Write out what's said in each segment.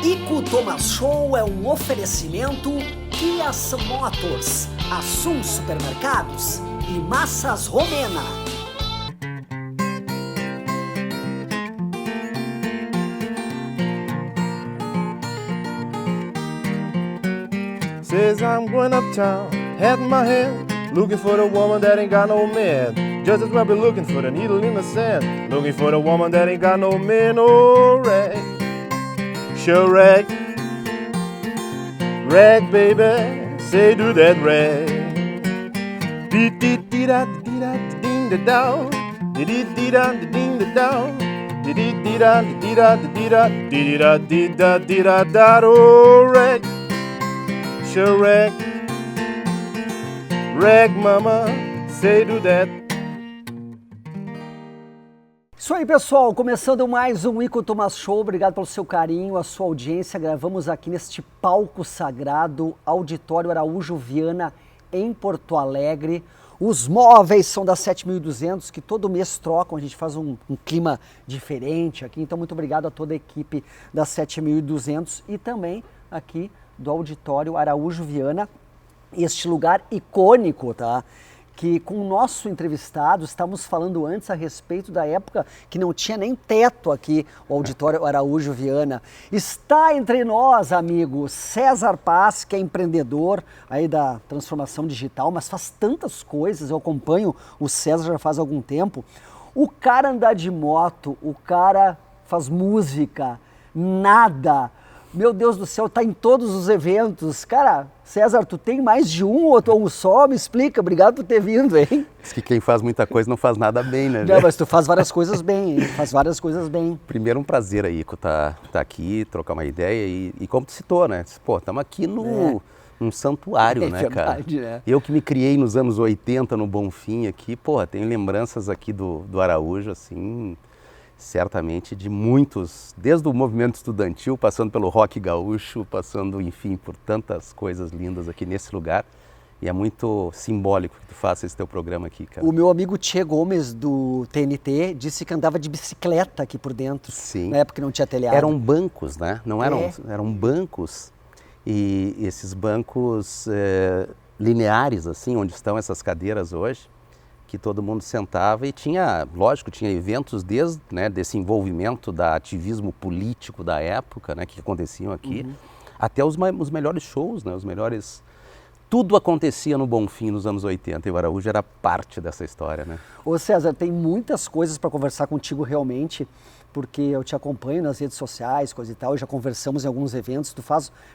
Ico Thomas Show é um oferecimento Kia Motors, Assum Supermercados e Massas Romena. Says I'm going uptown, hat in my hand, looking for the woman that ain't got no man. Just as well be looking for the needle in the sand, looking for the woman that ain't got no man. Oh, rag, sure rag, rag baby, say do that rag. Dee dee dee da dee da ding da down, dee dee dee da ding da down, dee dee dee da dee da dee da dee da dee da dee da da. Oh, rag. Rag, rag mama, say do that. Isso aí, pessoal, começando mais um Ico Thomas Show. Obrigado pelo seu carinho, a sua audiência. Gravamos aqui neste palco sagrado, Auditório Araújo Viana, em Porto Alegre. Os móveis são da 7200, que todo mês trocam, a gente faz um clima diferente aqui. Então, muito obrigado a toda a equipe da 7200 e também aqui do Auditório Araújo Viana, este lugar icônico, tá? Que com o nosso entrevistado, estamos falando antes a respeito da época que não tinha nem teto aqui, o Auditório Araújo Viana. Está entre nós, amigo, César Paz, que é empreendedor aí da transformação digital, mas faz tantas coisas, eu acompanho o César já faz algum tempo. O cara anda de moto, o cara faz música, nada. Meu Deus do céu, tá em todos os eventos. Cara, César, tu tem mais de um ou tu um só? Me explica, obrigado por ter vindo, hein? Diz que quem faz muita coisa não faz nada bem, né? Não, mas tu faz várias coisas bem, hein? Faz várias coisas bem. Primeiro, um prazer aí, Ico, tá aqui, trocar uma ideia e como tu citou, né? Pô, estamos aqui num santuário, né, verdade, cara? né? Eu que me criei nos anos 80 no Bonfim aqui, pô, tenho lembranças aqui do Araújo, assim, certamente de muitos, desde o movimento estudantil, passando pelo rock gaúcho, passando, enfim, por tantas coisas lindas aqui nesse lugar. E é muito simbólico que tu faça esse teu programa aqui, cara. O meu amigo Tchê Gomes, do TNT, disse que andava de bicicleta aqui por dentro. Sim. Na época que não tinha telhado. Eram bancos, né? Não eram, eram bancos. E esses bancos lineares, assim, onde estão essas cadeiras hoje, que todo mundo sentava e tinha, lógico, tinha eventos desde, né, desse envolvimento da ativismo político da época, né, que aconteciam aqui, até os melhores shows, né, os melhores... Tudo acontecia no Bonfim nos anos 80 e o Araújo era parte dessa história, né? Ô César, tem muitas coisas para conversar contigo realmente, porque eu te acompanho nas redes sociais, coisa e tal, e já conversamos em alguns eventos,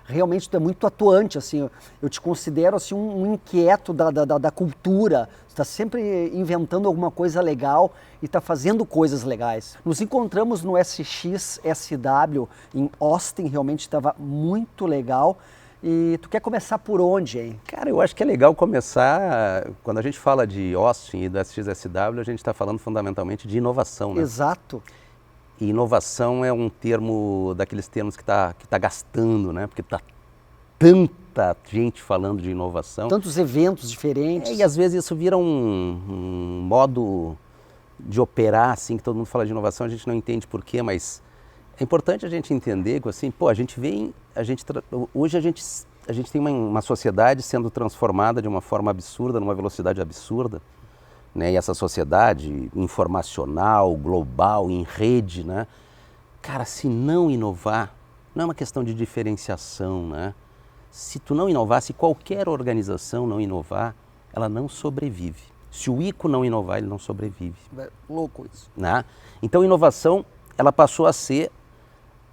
realmente tu é muito atuante, assim, eu te considero assim um inquieto da cultura, tu está sempre inventando alguma coisa legal e está fazendo coisas legais. Nos encontramos no SXSW em Austin, realmente estava muito legal. E tu quer começar por onde, hein? Cara, eu acho que é legal começar, quando a gente fala de Austin e do SXSW, a gente está falando fundamentalmente de inovação, né? Exato. E inovação é um termo, daqueles termos que tá gastando, né? Porque tá tanta gente falando de inovação. Tantos eventos diferentes. E às vezes isso vira um modo de operar, assim, que todo mundo fala de inovação, a gente não entende por quê, mas é importante a gente entender que, assim, pô, hoje a gente tem uma sociedade sendo transformada de uma forma absurda, numa velocidade absurda, né? E essa sociedade informacional, global, em rede, né? Cara, se não inovar, não é uma questão de diferenciação, né? Se tu não inovar, se qualquer organização não inovar, ela não sobrevive. Se o Ico não inovar, ele não sobrevive. É louco isso. Né? Então, inovação, ela passou a ser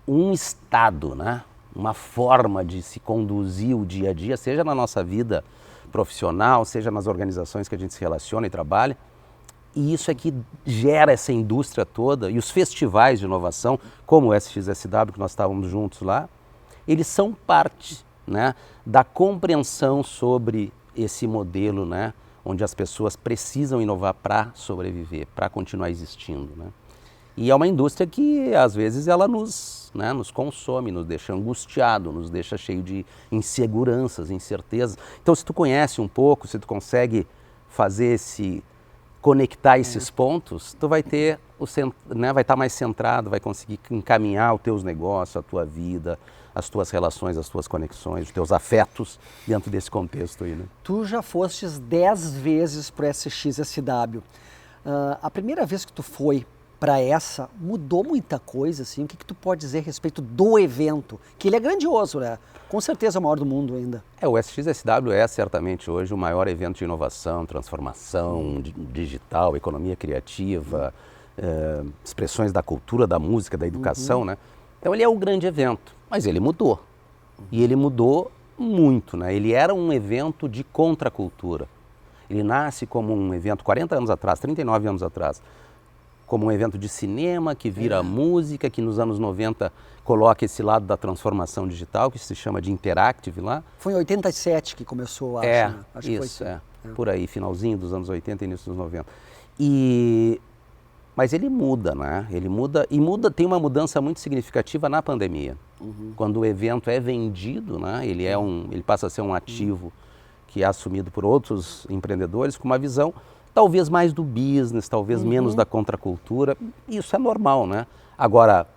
um estado, né? Uma forma de se conduzir o dia a dia, seja na nossa vida profissional, seja nas organizações que a gente se relaciona e trabalha. E isso é que gera essa indústria toda. E os festivais de inovação, como o SXSW, que nós estávamos juntos lá, eles são parte, né, da compreensão sobre esse modelo, né, onde as pessoas precisam inovar para sobreviver, para continuar existindo, né? E é uma indústria que, às vezes, ela nos consome, nos deixa angustiado, nos deixa cheio de inseguranças, incertezas. Então, se tu conhece um pouco, se tu consegue fazer conectar esses pontos, tu vai ter vai estar mais centrado, vai conseguir encaminhar os teus negócios, a tua vida, as tuas relações, as tuas conexões, os teus afetos dentro desse contexto aí, né? Tu já fostes 10 vezes pro SXSW. A primeira vez que tu foi para essa, mudou muita coisa, assim? O que tu pode dizer a respeito do evento? Que ele é grandioso, né? Com certeza é o maior do mundo ainda. O SXSW é certamente hoje o maior evento de inovação, transformação digital, economia criativa, expressões da cultura, da música, da educação, né? Então ele é um grande evento, mas ele mudou. E ele mudou muito, né? Ele era um evento de contracultura. Ele nasce como um evento 40 anos atrás, 39 anos atrás, como um evento de cinema que vira música, que nos anos 90 coloca esse lado da transformação digital, que se chama de Interactive lá. Foi em 87 que começou, acho, né? Acho isso, que foi por aí, finalzinho dos anos 80 e início dos 90. Mas ele muda, né? Ele muda, tem uma mudança muito significativa na pandemia. Quando o evento é vendido, né? Ele passa a ser um ativo que é assumido por outros empreendedores com uma visão talvez mais do business, talvez menos da contracultura. Isso é normal, né? Agora,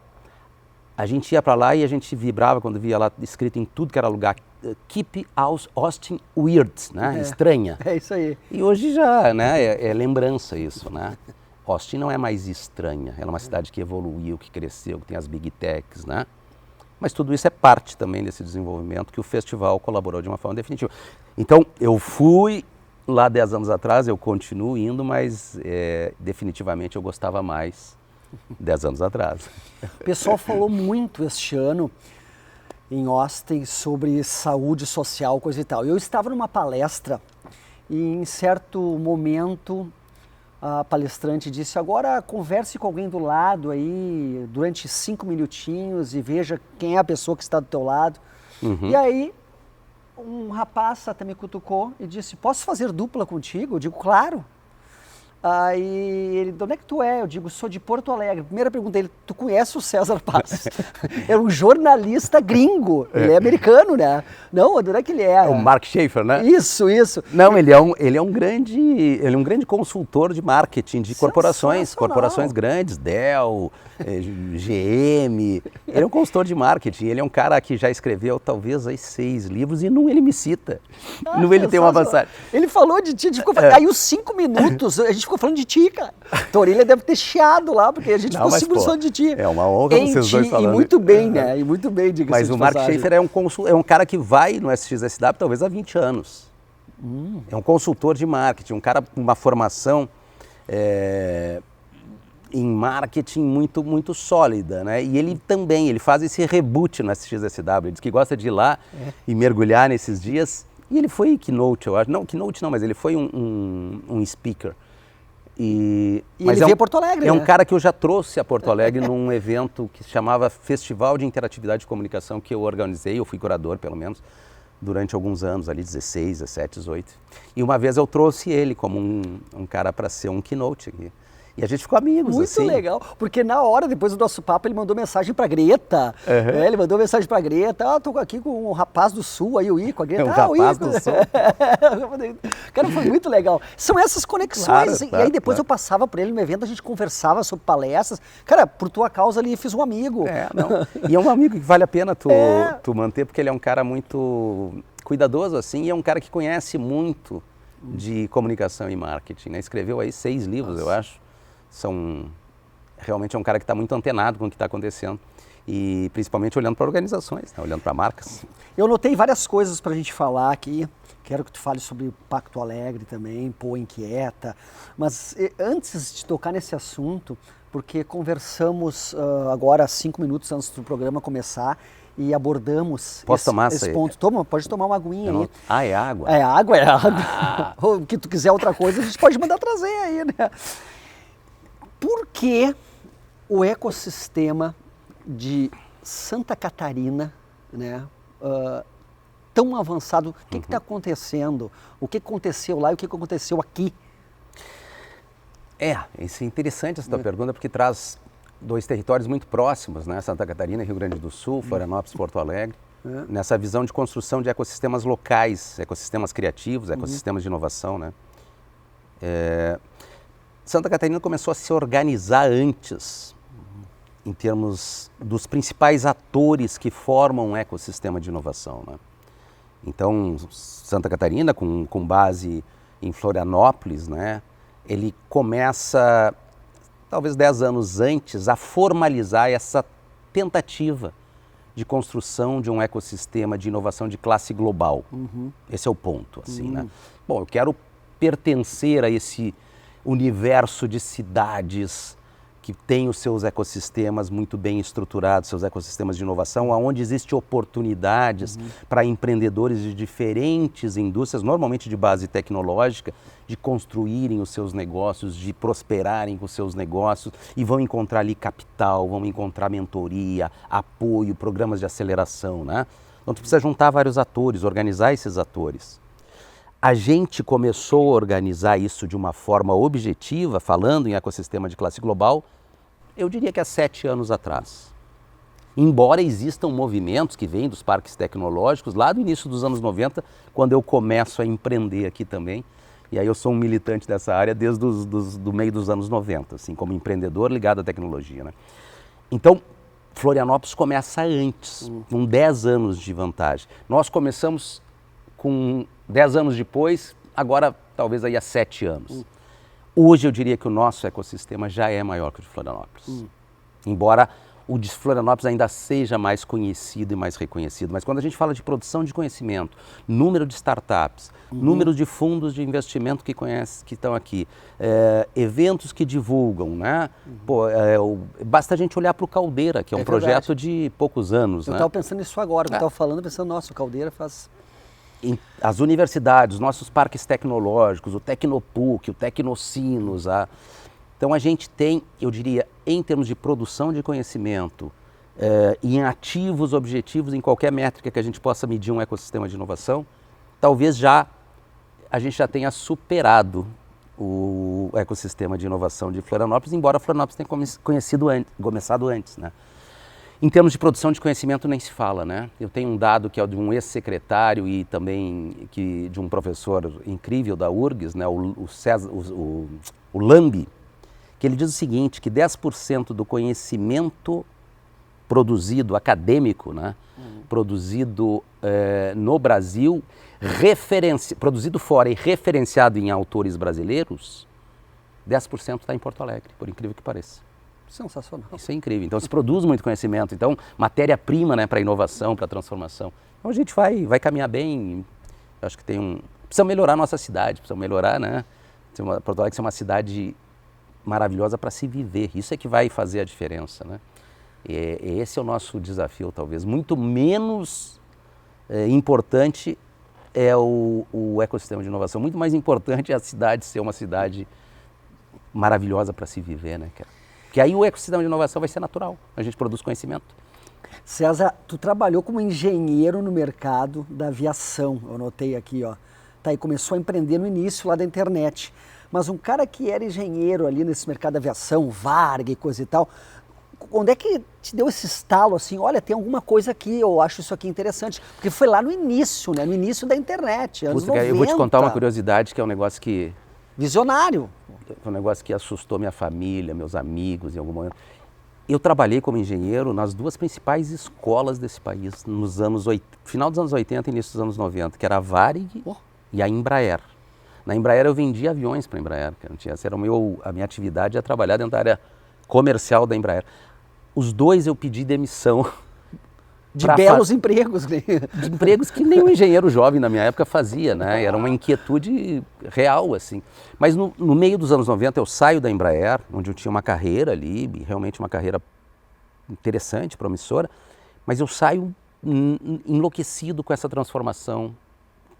a gente ia para lá e a gente vibrava quando via lá escrito em tudo que era lugar, Keep Austin Weird, né? Estranha. É isso aí. E hoje já, né? É lembrança isso, né? Austin não é mais estranha, ela é uma cidade que evoluiu, que cresceu, que tem as big techs, né? Mas tudo isso é parte também desse desenvolvimento que o festival colaborou de uma forma definitiva. Então, eu fui lá 10 anos atrás, eu continuo indo, mas definitivamente eu gostava mais 10 anos atrás. O pessoal falou muito este ano em Austin sobre saúde social, coisa e tal. Eu estava numa palestra e em certo momento a palestrante disse, agora converse com alguém do lado aí durante 5 minutinhos e veja quem é a pessoa que está do teu lado. E aí um rapaz até me cutucou e disse, posso fazer dupla contigo? Eu digo, claro. Aí ele, de onde é que tu é? Eu digo, sou de Porto Alegre. Primeira pergunta dele, tu conhece o César Paz? Era um jornalista gringo, ele é americano, né? Não, de onde é que ele é? É o Mark Schaefer, né? Isso. Não, ele é um grande consultor de marketing de corporações grandes, Dell, GM. Ele é um consultor de marketing, ele é um cara que já escreveu talvez aí 6 livros e num ele me cita. Num ele tem uma avançada. Ele falou de ti, a gente ficou aí os 5 minutos, a gente ficou falando de ti, cara. A orelha deve ter chiado lá, porque a gente ficou 5 minutos falando de ti. É uma honra vocês dois falando. E muito bem, né? E muito bem, diga-se Mas de o Mark passagem. Schaefer é um cara que vai no SXSW talvez há 20 anos. É um consultor de marketing, um cara com uma formação em marketing muito, muito sólida, né? E ele faz esse reboot no SXSW, ele diz que gosta de ir lá e mergulhar nesses dias. E ele foi keynote, eu acho. Não, keynote não, mas ele foi um speaker. Mas ele veio a Porto Alegre, É um né? cara que eu já trouxe a Porto Alegre num evento que se chamava Festival de Interatividade de Comunicação, que eu organizei, eu fui curador pelo menos, durante alguns anos, ali 16, 17, 18. E uma vez eu trouxe ele como um cara para ser um keynote aqui. E a gente ficou amigos, Muito assim. legal, porque na hora, depois do nosso papo, ele mandou mensagem pra Greta. Ele mandou mensagem pra Greta, tô aqui com um rapaz do Sul, aí o Ico, a Greta. Rapaz do Sul. Cara, foi muito legal. São essas conexões. Claro, e aí depois eu passava por ele no evento, a gente conversava sobre palestras. Cara, por tua causa ali, fiz um amigo. E é um amigo que vale a pena tu manter, porque ele é um cara muito cuidadoso, assim, e é um cara que conhece muito de comunicação e marketing, né? Escreveu aí 6 livros, eu acho. Realmente é um cara que está muito antenado com o que está acontecendo e principalmente olhando para organizações, né? Olhando para marcas. Eu notei várias coisas para a gente falar aqui, quero que tu fale sobre o Pacto Alegre também, Pô Inquieta, mas antes de tocar nesse assunto, porque conversamos agora 5 minutos antes do programa começar e abordamos esse ponto. Pode tomar uma aguinha aí. É água? É água. O que tu quiser outra coisa, a gente pode mandar trazer aí, né? Por que o ecossistema de Santa Catarina, né, tão avançado, o que está acontecendo? O que aconteceu lá e o que aconteceu aqui? Isso é interessante essa tua pergunta, porque traz 2 territórios muito próximos, né? Santa Catarina, Rio Grande do Sul, Florianópolis, Porto Alegre, nessa visão de construção de ecossistemas locais, ecossistemas criativos, ecossistemas de inovação, né? Santa Catarina começou a se organizar antes, em termos dos principais atores que formam um ecossistema de inovação, né? Então, Santa Catarina, com base em Florianópolis, né, ele começa, talvez 10 anos antes, a formalizar essa tentativa de construção de um ecossistema de inovação de classe global. Esse é o ponto, assim, né? Bom, eu quero pertencer a esse universo de cidades que tem os seus ecossistemas muito bem estruturados, seus ecossistemas de inovação, onde existem oportunidades para empreendedores de diferentes indústrias, normalmente de base tecnológica, de construírem os seus negócios, de prosperarem com os seus negócios e vão encontrar ali capital, vão encontrar mentoria, apoio, programas de aceleração, né? Então, tu precisa juntar vários atores, organizar esses atores. A gente começou a organizar isso de uma forma objetiva, falando em ecossistema de classe global, eu diria que há 7 anos atrás. Embora existam movimentos que vêm dos parques tecnológicos, lá do início dos anos 90, quando eu começo a empreender aqui também, e aí eu sou um militante dessa área desde do meio dos anos 90, assim, como empreendedor ligado à tecnologia, né? Então, Florianópolis começa antes, com 10 anos de vantagem. Nós começamos com 10 anos depois, agora talvez aí há 7 anos. Hoje eu diria que o nosso ecossistema já é maior que o de Florianópolis. Embora o de Florianópolis ainda seja mais conhecido e mais reconhecido. Mas quando a gente fala de produção de conhecimento, número de startups, número de fundos de investimento que estão aqui, eventos que divulgam, né? Pô, basta a gente olhar para o Caldeira, que é um projeto de poucos anos. Eu estava pensando nisso agora, quando eu estava falando, pensando, nossa, o Caldeira faz... As universidades, os nossos parques tecnológicos, o Tecnopuc, o Tecnocinos, então a gente tem, eu diria, em termos de produção de conhecimento e em ativos objetivos, em qualquer métrica que a gente possa medir um ecossistema de inovação, talvez a gente já tenha superado o ecossistema de inovação de Florianópolis, embora Florianópolis tenha começado antes, né? Em termos de produção de conhecimento nem se fala, né? Eu tenho um dado que é de um ex-secretário e também de um professor incrível da URGS, né? o Lambi, que ele diz o seguinte, que 10% do conhecimento produzido, acadêmico, né? Produzido no Brasil, produzido fora e referenciado em autores brasileiros, 10% está em Porto Alegre, por incrível que pareça. Sensacional. Isso é incrível. Então se produz muito conhecimento, então matéria-prima, né, para inovação, para transformação. Então a gente vai caminhar bem. Eu acho que precisa melhorar a nossa cidade, precisa melhorar, né? Porto Alegre é uma cidade maravilhosa para se viver. Isso é que vai fazer a diferença, né? Esse é o nosso desafio, talvez. Muito menos importante é o ecossistema de inovação. Muito mais importante é a cidade ser uma cidade maravilhosa para se viver, né, cara? Porque aí o ecossistema de inovação vai ser natural, a gente produz conhecimento. César, tu trabalhou como engenheiro no mercado da aviação, eu anotei aqui, ó. Tá, e começou a empreender no início lá da internet. Mas um cara que era engenheiro ali nesse mercado da aviação, Varg e coisa e tal, onde é que te deu esse estalo assim, olha, tem alguma coisa aqui, eu acho isso aqui interessante? Porque foi lá no início, né? No início da internet, anos 90. Eu vou te contar uma curiosidade, que é um negócio que... Visionário. Foi um negócio que assustou minha família, meus amigos em algum momento. Eu trabalhei como engenheiro nas 2 principais escolas desse país, final dos anos 80 e início dos anos 90, que era a Varig e a Embraer. Na Embraer eu vendia aviões para a Embraer, essa era a minha atividade, era trabalhar dentro da área comercial da Embraer. Os 2 eu pedi demissão. De belos empregos. De empregos que nem um engenheiro jovem na minha época fazia, né? Era uma inquietude real, assim. Mas no meio dos anos 90 eu saio da Embraer, onde eu tinha uma carreira ali, realmente uma carreira interessante, promissora, mas eu saio enlouquecido com essa transformação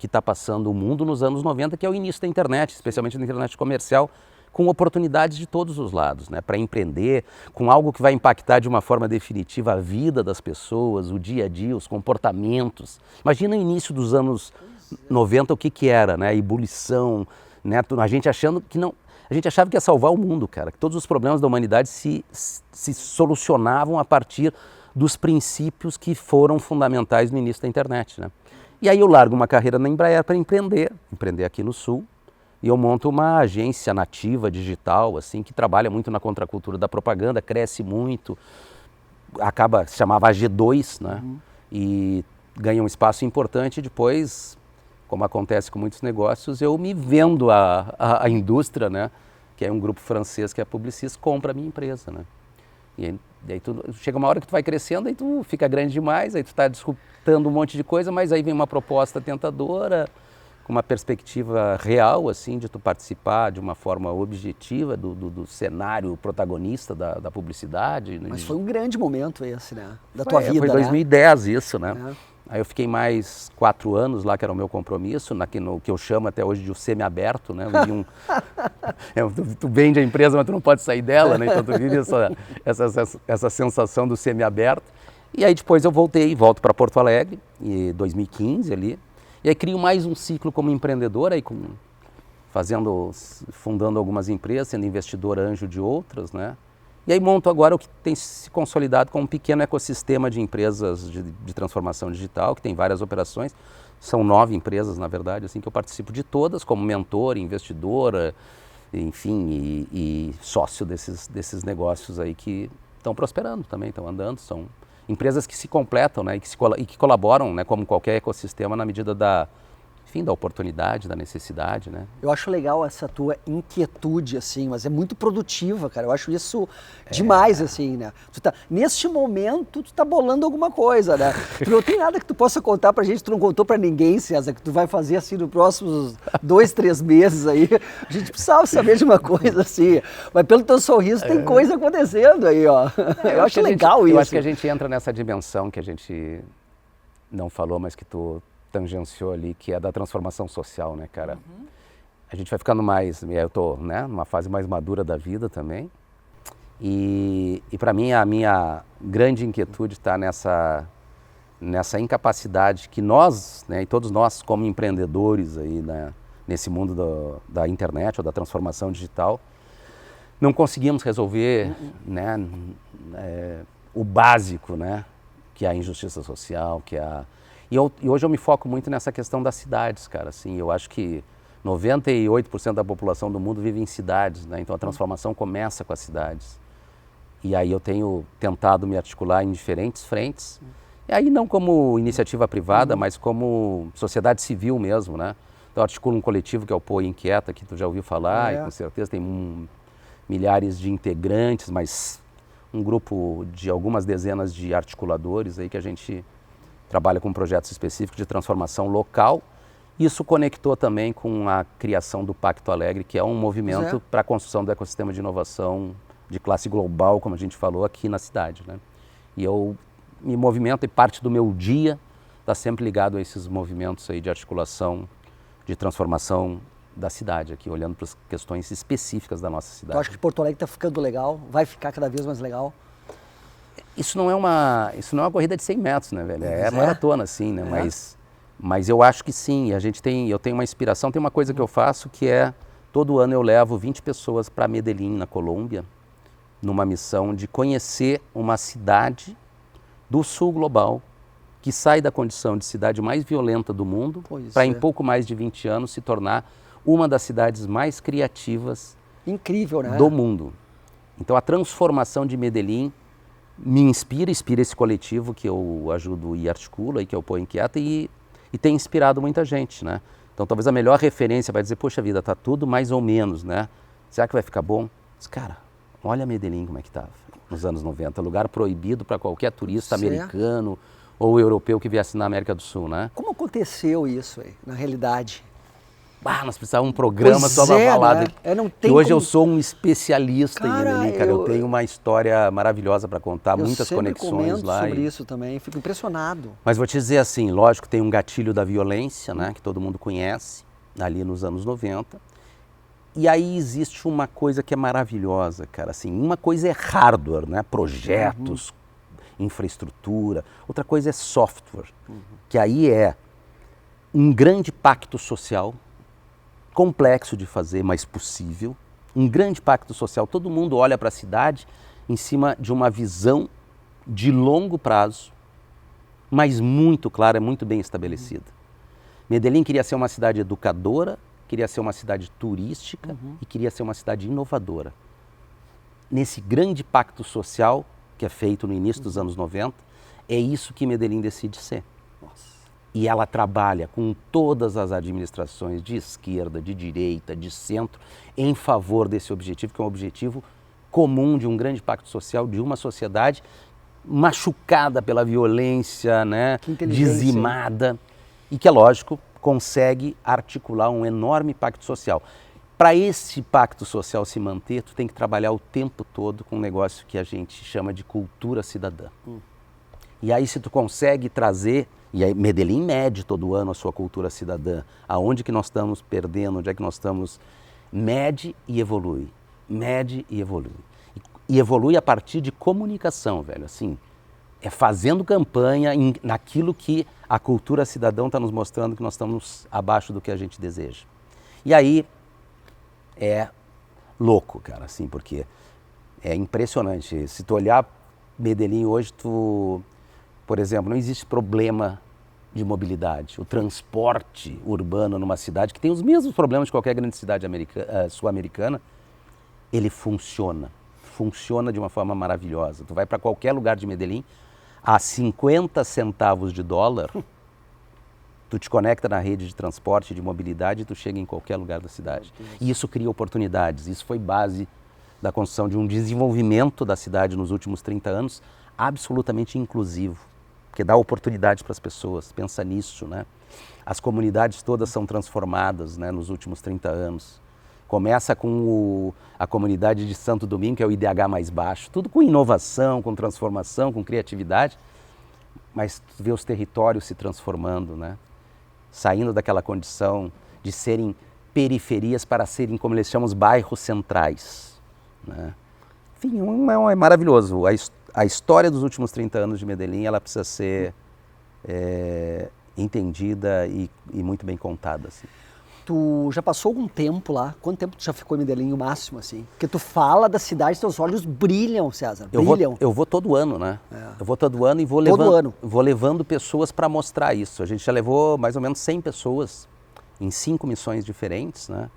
que está passando o mundo nos anos 90, que é o início da internet, especialmente da internet comercial, com oportunidades de todos os lados, né? Para empreender, com algo que vai impactar de uma forma definitiva a vida das pessoas, o dia a dia, os comportamentos. Imagina o início dos anos 90 o que era, né? A ebulição, né? A gente achando que não... A gente achava que ia salvar o mundo, cara, que todos os problemas da humanidade se solucionavam a partir dos princípios que foram fundamentais no início da internet, né? E aí eu largo uma carreira na Embraer para empreender aqui no Sul, E eu monto uma agência nativa digital, assim, que trabalha muito na contracultura da propaganda, cresce muito, se chamava AG2, né? E ganha um espaço importante. Depois, como acontece com muitos negócios, eu me vendo a indústria, né? Que é um grupo francês que é Publicis, compra a minha empresa, né? E aí chega uma hora que tu vai crescendo, aí tu fica grande demais, aí tu está disruptando um monte de coisa, mas aí vem uma proposta tentadora, com uma perspectiva real, assim, de tu participar de uma forma objetiva do cenário protagonista da publicidade. Mas foi um grande momento esse, né? Da tua vida, foi né? 2010 isso, né? É. Aí eu fiquei mais 4 anos lá, que era o meu compromisso, no que eu chamo até hoje de o semi-aberto, né? Tu vende a empresa, mas tu não pode sair dela, né? Então tu vive essa sensação do semi-aberto. E aí depois eu volto para Porto Alegre, em 2015 ali. E aí crio mais um ciclo como empreendedor, aí fundando algumas empresas, sendo investidor anjo de outras, né? E aí monto agora o que tem se consolidado como um pequeno ecossistema de empresas de transformação digital, que tem várias operações. São 9 empresas, na verdade, assim, que eu participo de todas como mentor, investidora, enfim, e sócio desses negócios aí que estão prosperando também, estão andando, são empresas que se completam, né, e que colaboram, né, como qualquer ecossistema, na medida da oportunidade, da necessidade, né? Eu acho legal essa tua inquietude, assim, mas é muito produtiva, cara. Eu acho isso demais, assim, né? Neste momento, tu tá bolando alguma coisa, né? Tu não tem nada que tu possa contar pra gente, tu não contou pra ninguém, César, que tu vai fazer, assim, nos próximos 2, 3 meses aí. A gente precisava saber de uma coisa, assim. Mas pelo teu sorriso, tem coisa acontecendo aí, ó. Eu acho legal isso. Eu acho que a gente entra nessa dimensão que a gente não falou, mas que tu tangenciou ali, que é da transformação social, né, cara? A gente vai ficando mais, eu tô, né, numa fase mais madura da vida também, e para mim a minha grande inquietude está nessa incapacidade que nós, né, e todos nós como empreendedores aí, né, nesse mundo da internet ou da transformação digital, não conseguimos resolver, né, o básico, né, que é a injustiça social, que é E hoje eu me foco muito nessa questão das cidades, cara. Assim, eu acho que 98% da população do mundo vive em cidades, né? Então a transformação começa com as cidades. E aí eu tenho tentado me articular em diferentes frentes. E aí não como iniciativa privada, mas como sociedade civil mesmo, né? Então eu articulo um coletivo que é o Poa Inquieta, que tu já ouviu falar, e com certeza tem milhares de integrantes, mas um grupo de algumas dezenas de articuladores aí que a gente trabalha com projetos específicos de transformação local. Isso conectou também com a criação do Pacto Alegre, que é um movimento para a construção do ecossistema de inovação de classe global, como a gente falou, aqui na cidade, né? E eu me movimento, e parte do meu dia está sempre ligado a esses movimentos aí de articulação, de transformação da cidade aqui, olhando para as questões específicas da nossa cidade. Eu acho que Porto Alegre está ficando legal, vai ficar cada vez mais legal. Isso não é uma corrida de 100 metros, né, velho? É maratona, assim, né? Mas eu acho que sim. Eu tenho uma inspiração, tem uma coisa que eu faço que é, todo ano eu levo 20 pessoas para Medellín, na Colômbia, numa missão de conhecer uma cidade do sul global, que sai da condição de cidade mais violenta do mundo, para em pouco mais de 20 anos se tornar uma das cidades mais criativas incrível, né? Do mundo. Então a transformação de Medellín me inspira esse coletivo que eu ajudo e articulo, aí, que é o Poa Inquieta, e tem inspirado muita gente, né? Então talvez a melhor referência vai dizer, poxa vida, tá tudo mais ou menos, né? Será que vai ficar bom? Mas, cara, olha Medellín como é que estava nos anos 90, lugar proibido para qualquer turista americano ou europeu que viesse na América do Sul, né? Como aconteceu isso aí, na realidade? Nós precisávamos um programa só para falar. Né? Que hoje eu sou um especialista em Medellín, cara. Eu tenho uma história maravilhosa para contar, muitas conexões lá. Eu sobre isso também, fico impressionado. Mas vou te dizer assim, lógico, tem um gatilho da violência, né, que todo mundo conhece, ali nos anos 90. E aí existe uma coisa que é maravilhosa, cara. Assim, uma coisa é hardware, né, projetos, infraestrutura. Outra coisa é software, que aí é um grande pacto social, complexo de fazer, mas possível, um grande pacto social. Todo mundo olha para a cidade em cima de uma visão de longo prazo, mas muito clara, muito bem estabelecida. Medellín queria ser uma cidade educadora, queria ser uma cidade turística e queria ser uma cidade inovadora. Nesse grande pacto social que é feito no início dos anos 90, é isso que Medellín decide ser. Nossa. E ela trabalha com todas as administrações de esquerda, de direita, de centro, em favor desse objetivo, que é um objetivo comum de um grande pacto social, de uma sociedade machucada pela violência, né, dizimada, e que, é lógico, consegue articular um enorme pacto social. Para esse pacto social se manter, tu tem que trabalhar o tempo todo com um negócio que a gente chama de cultura cidadã. E aí, se tu consegue trazer, e aí Medellín mede todo ano a sua cultura cidadã, aonde que nós estamos perdendo, onde é que nós estamos, mede e evolui, mede e evolui. E evolui a partir de comunicação, velho, assim, é fazendo campanha naquilo que a cultura cidadã está nos mostrando que nós estamos abaixo do que a gente deseja. E aí é louco, cara, assim, porque é impressionante. Se tu olhar Medellín hoje, por exemplo, não existe problema de mobilidade. O transporte urbano numa cidade que tem os mesmos problemas de qualquer grande cidade sul-americana, ele funciona de uma forma maravilhosa. Tu vai para qualquer lugar de Medellín, a 50 centavos de dólar, tu te conecta na rede de transporte, de mobilidade e tu chega em qualquer lugar da cidade. E isso cria oportunidades. Isso foi base da construção de um desenvolvimento da cidade nos últimos 30 anos absolutamente inclusivo, porque dá oportunidade para as pessoas. Pensa nisso, né? As comunidades todas são transformadas, né, nos últimos 30 anos. Começa com a comunidade de Santo Domingo, que é o IDH mais baixo, tudo com inovação, com transformação, com criatividade, mas tu vê os territórios se transformando, né? Saindo daquela condição de serem periferias para serem, como eles chamam, os bairros centrais, né? Enfim, é maravilhoso. A história dos últimos 30 anos de Medellín, ela precisa ser entendida e muito bem contada, assim. Tu já passou algum tempo lá? Quanto tempo tu já ficou em Medellín, o máximo, assim? Porque tu fala da cidade, teus olhos brilham, César, brilham. Eu vou todo ano, né? Eu vou todo ano e vou levando pessoas para mostrar isso. A gente já levou mais ou menos 100 pessoas em 5 missões diferentes, né?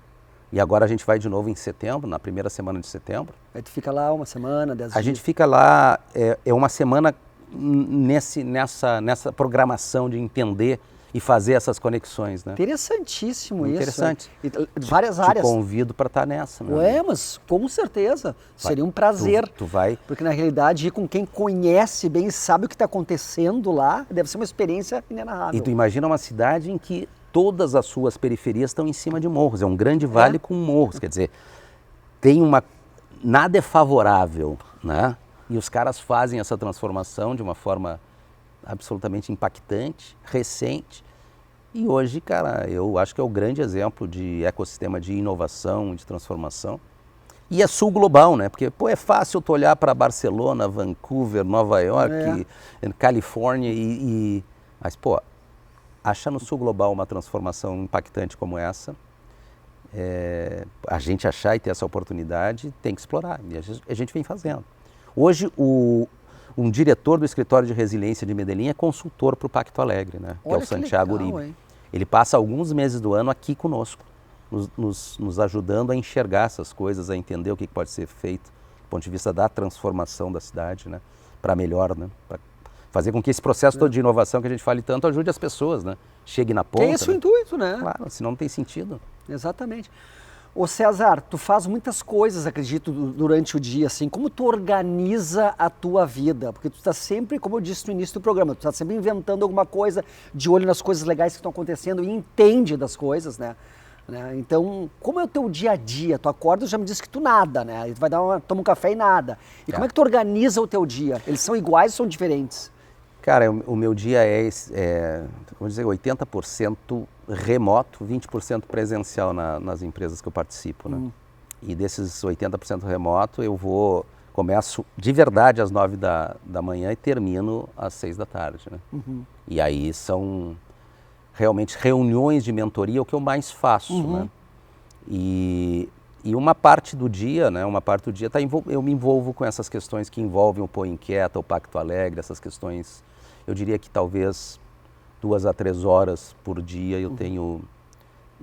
E agora a gente vai de novo em setembro, na primeira semana de setembro. Aí tu fica lá uma semana, 10 dias? A gente fica lá, uma semana nessa programação de entender e fazer essas conexões, né? Interessantíssimo isso. Interessante. Várias áreas. Te convido para estar nessa, meu Ué, amigo. Mas com certeza. Seria um prazer. Tu vai. Porque na realidade ir com quem conhece bem e sabe o que está acontecendo lá, deve ser uma experiência inenarrável. E tu imagina uma cidade em que todas as suas periferias estão em cima de morros. É um grande vale com morros. Quer dizer, nada é favorável, né? E os caras fazem essa transformação de uma forma absolutamente impactante, recente. E hoje, cara, eu acho que é o grande exemplo de ecossistema de inovação, de transformação. E é sul global, né? Porque, pô, é fácil tu olhar para Barcelona, Vancouver, Nova York, Califórnia mas, pô, achar no sul global uma transformação impactante como essa, a gente achar e ter essa oportunidade, tem que explorar. E a gente vem fazendo. Hoje, um diretor do escritório de resiliência de Medellín é consultor para o Pacto Alegre, né? Que é o Santiago Uribe. Ele passa alguns meses do ano aqui conosco, nos ajudando a enxergar essas coisas, a entender o que pode ser feito do ponto de vista da transformação da cidade, né? Para melhor, né? Para fazer com que esse processo todo de inovação que a gente fale tanto ajude as pessoas, né? Chegue na ponta. É esse o intuito, né? Claro, senão não tem sentido. Exatamente. Ô César, tu faz muitas coisas, acredito, durante o dia, assim, como tu organiza a tua vida? Porque tu está sempre, como eu disse no início do programa, tu está sempre inventando alguma coisa, de olho nas coisas legais que estão acontecendo e entende das coisas, né? Então, como é o teu dia a dia? Tu acorda e já me disse que tu nada, né? Tu vai toma um café e nada. E como é que tu organiza o teu dia? Eles são iguais ou são diferentes? Cara, o meu dia vamos dizer, 80% remoto, 20% presencial nas empresas que eu participo, né? E desses 80% remoto, começo de verdade às 9 da manhã e termino às 6 da tarde, né? E aí são realmente reuniões de mentoria, o que eu mais faço, né? E uma parte do dia, né? Eu me envolvo com essas questões que envolvem o Põe Inquieta, o Pacto Alegre, essas questões. Eu diria que talvez 2 a 3 horas por dia eu tenho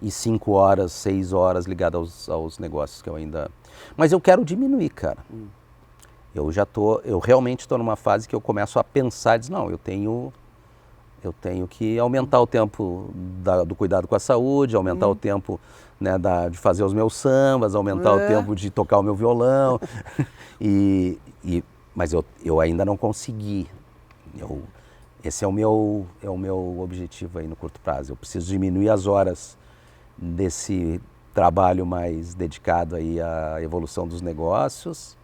e 5 horas, 6 horas ligado aos negócios que eu ainda... Mas eu quero diminuir, cara. Eu realmente estou numa fase que eu começo a pensar, não, eu tenho que aumentar o tempo do cuidado com a saúde, aumentar o tempo, né, de fazer os meus sambas, aumentar o tempo de tocar o meu violão. Mas eu ainda não consegui. Esse é o meu objetivo aí no curto prazo. Eu preciso diminuir as horas desse trabalho mais dedicado aí à evolução dos negócios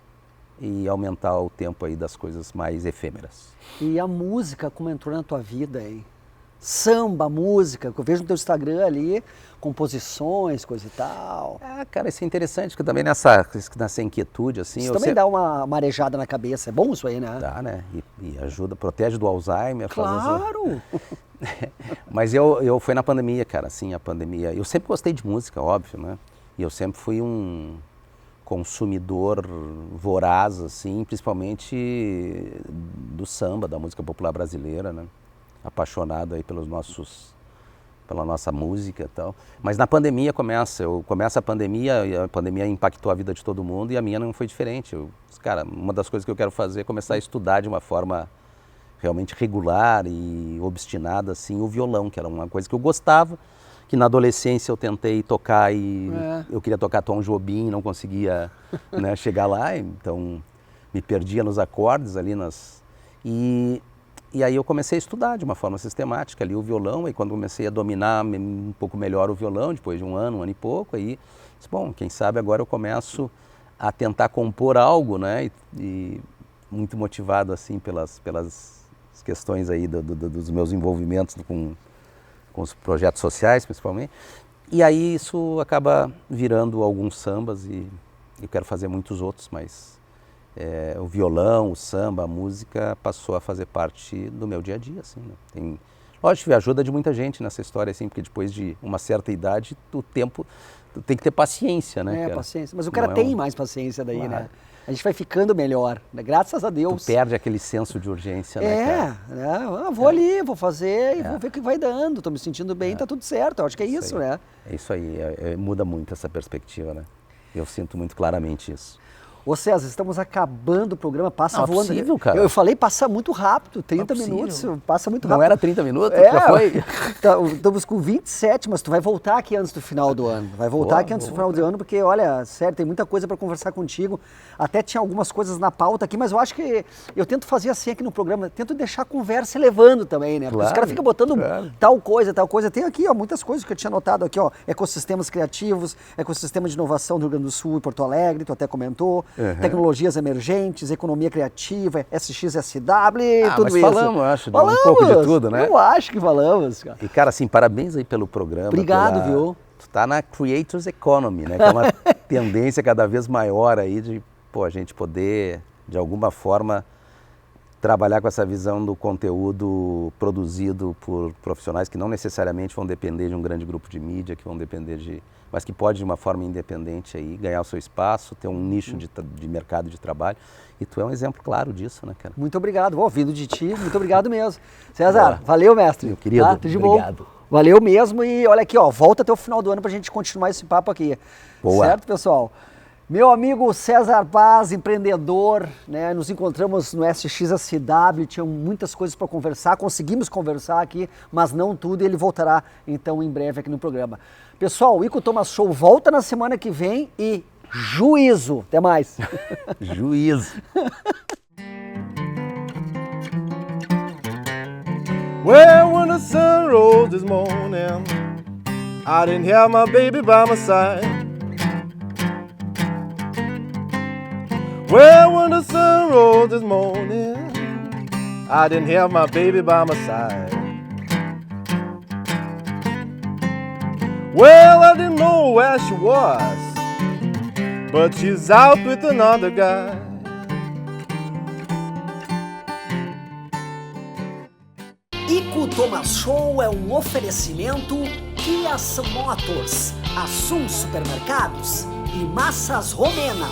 e aumentar o tempo aí das coisas mais efêmeras. E a música, como entrou na tua vida aí? Samba, música, que eu vejo no teu Instagram ali, composições, coisa e tal. Cara, isso é interessante, porque também nessa inquietude, assim... Isso também dá uma marejada na cabeça, é bom isso aí, né? Dá, né? E ajuda, protege do Alzheimer. Claro! Mas foi na pandemia, cara, assim, a pandemia... Eu sempre gostei de música, óbvio, né? E eu sempre fui um consumidor voraz, assim, principalmente do samba, da música popular brasileira, né? Apaixonado aí pela nossa música e tal. Mas na pandemia começa a pandemia, e a pandemia impactou a vida de todo mundo e a minha não foi diferente. Cara, uma das coisas que eu quero fazer é começar a estudar de uma forma realmente regular e obstinada, assim, o violão, que era uma coisa que eu gostava, que na adolescência eu tentei tocar e eu queria tocar Tom Jobim e não conseguia, né, chegar lá, então me perdia nos acordes ali E aí eu comecei a estudar de uma forma sistemática ali o violão, e quando comecei a dominar um pouco melhor o violão, depois de um ano e pouco, aí, bom, quem sabe agora eu começo a tentar compor algo, né, e muito motivado assim pelas questões aí dos meus envolvimentos com os projetos sociais, principalmente. E aí isso acaba virando alguns sambas e eu quero fazer muitos outros, mas o violão, o samba, a música passou a fazer parte do meu dia a dia, assim, né? Lógico, tive a ajuda de muita gente nessa história, assim, porque depois de uma certa idade, o tempo tem que ter paciência, né? Cara? Paciência. Mas o cara tem mais paciência daí, claro, né? A gente vai ficando melhor, né? Graças a Deus. Tu perde aquele senso de urgência, né, cara? Vou ali, vou fazer e vou ver o que vai dando. Tô me sentindo bem, tá tudo certo. Eu acho que é isso, né? É isso aí, muda muito essa perspectiva, né? Eu sinto muito claramente isso. Ô César, estamos acabando o programa, passa voando. É possível, cara. Eu falei, passa muito rápido, 30 minutos, passa muito rápido. Não era 30 minutos? Já foi? Estamos com 27, mas tu vai voltar aqui antes do final do ano. Vai voltar aqui antes do final do ano, porque, olha, sério, tem muita coisa para conversar contigo. Até tinha algumas coisas na pauta aqui, mas eu acho que eu tento fazer assim aqui no programa, tento deixar a conversa levando também, né? Porque os caras ficam botando tal coisa. Tem aqui, ó, muitas coisas que eu tinha notado aqui, ó, ecossistemas criativos, ecossistema de inovação do Rio Grande do Sul e Porto Alegre, tu até comentou. Tecnologias emergentes, economia criativa, SXSW, tudo isso. Falamos, acho, um pouco de tudo, né? Eu acho que falamos, cara. E, cara, assim, parabéns aí pelo programa. Obrigado, viu? Tu tá na Creators Economy, né? Que é uma tendência cada vez maior aí de, a gente poder, de alguma forma, trabalhar com essa visão do conteúdo produzido por profissionais que não necessariamente vão depender de um grande grupo de mídia, que vão depender mas que pode, de uma forma independente, aí, ganhar o seu espaço, ter um nicho de mercado de trabalho. E tu é um exemplo claro disso, né, cara? Muito obrigado. Ouvindo de ti, muito obrigado mesmo. César, valeu, mestre. Meu querido, tudo de obrigado. Bom. Valeu mesmo e olha aqui, ó, volta até o final do ano pra gente continuar esse papo aqui. Boa. Certo, pessoal? Meu amigo César Paz, empreendedor, né? Nos encontramos no SXSW, tinha muitas coisas para conversar, conseguimos conversar aqui, mas não tudo, e ele voltará então em breve aqui no programa. Pessoal, o Ico Thomas Show volta na semana que vem e juízo! Até mais! Juízo! Well, when the sun rose this morning, I didn't have my baby by my side. Well, when the sun rose this morning, I didn't have my baby by my side. Well, I didn't know where she was, but she's out with another guy. Ico Thomas Show é um oferecimento Kia Motors, Assum Supermercados e Massas Romena.